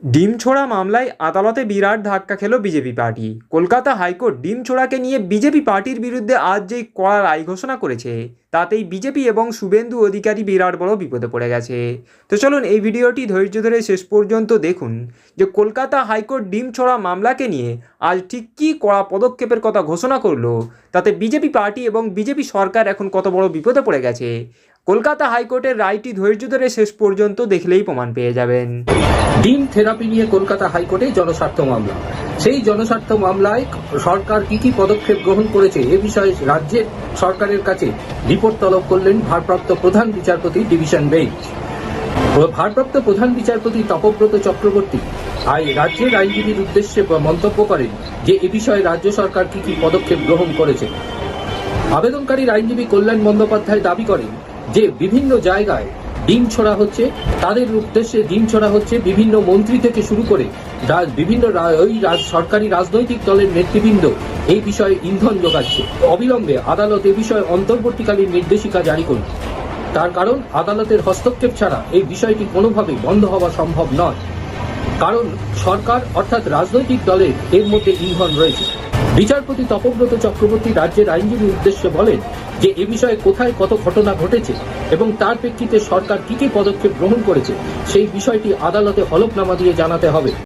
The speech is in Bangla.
ডিম ছোড়া মামলায় আদালতে বিরাট ধাক্কা খেল বিজেপি পার্টি। কলকাতা হাইকোর্ট ডিম ছোড়াকে নিয়ে বিজেপি পার্টির বিরুদ্ধে আজ যেই কড়া রায় ঘোষণা করেছে তাতেই বিজেপি এবং শুভেন্দু অধিকারী বিরাট বড় বিপদে পড়ে গেছে। তো চলুন এই ভিডিওটি ধৈর্য ধরে শেষ পর্যন্ত দেখুন যে কলকাতা হাইকোর্ট ডিম ছোড়া মামলাকে নিয়ে আজ ঠিক কী কড়া পদক্ষেপের কথা ঘোষণা করলো, তাতে বিজেপি পার্টি এবং বিজেপি সরকার এখন কত বড় বিপদে পড়ে গেছে। কলকাতা হাইকোর্টের রায়টি ধৈর্য ধরে শেষ পর্যন্ত দেখলেই প্রমাণ পেয়ে যাবেন। ডিম থেরাপি নিয়ে কলকাতা হাইকোর্টে জনস্বার্থ মামলা। সেই জনস্বার্থ মামলায় সরকার কি পদক্ষেপ গ্রহণ করেছে এ বিষয়ে রাজ্যের সরকারের কাছে রিপোর্ট তলব করলেন ভারপ্রাপ্ত প্রধান বিচারপতি ডিভিশন বেঞ্চ। ভারপ্রাপ্ত প্রধান বিচারপতি তপব্রত চক্রবর্তী রাজ্যের আইনজীবীর উদ্দেশ্যে মন্তব্য করেন যে এ বিষয়ে রাজ্য সরকার কি পদক্ষেপ গ্রহণ করেছে। আবেদনকারীর আইনজীবী কল্যাণ বন্দ্যোপাধ্যায় দাবি করেন যে বিভিন্ন জায়গায় ডিম ছোড়া হচ্ছে, তাদের উদ্দেশ্যে ডিম ছোড়া হচ্ছে বিভিন্ন মন্ত্রী থেকে শুরু করে বিভিন্ন সরকারি রাজনৈতিক দলের নেতৃবৃন্দ এই বিষয়ে ইন্ধন যোগাচ্ছে। অবিলম্বে আদালত এ বিষয়ে অন্তর্বর্তীকালীন নির্দেশিকা জারি করুন। তার কারণ আদালতের হস্তক্ষেপ ছাড়া এই বিষয়টি কোনোভাবেই বন্ধ হওয়া সম্ভব নয়, কারণ সরকার অর্থাৎ রাজনৈতিক দলের এর মধ্যে ইন্ধন রয়েছে। বিচারপতি তপব্রত চক্রবর্তী রাজ্যের আইনজীবীর উদ্দেশ্যে বলেন যে এ বিষয়ে কোথায় কত ঘটনা ঘটেছে এবং তার প্রেক্ষিতে সরকার কি পদক্ষেপ গ্রহণ করেছে সেই বিষয়টি আদালতে হলফনামা দিয়ে জানাতে হবে।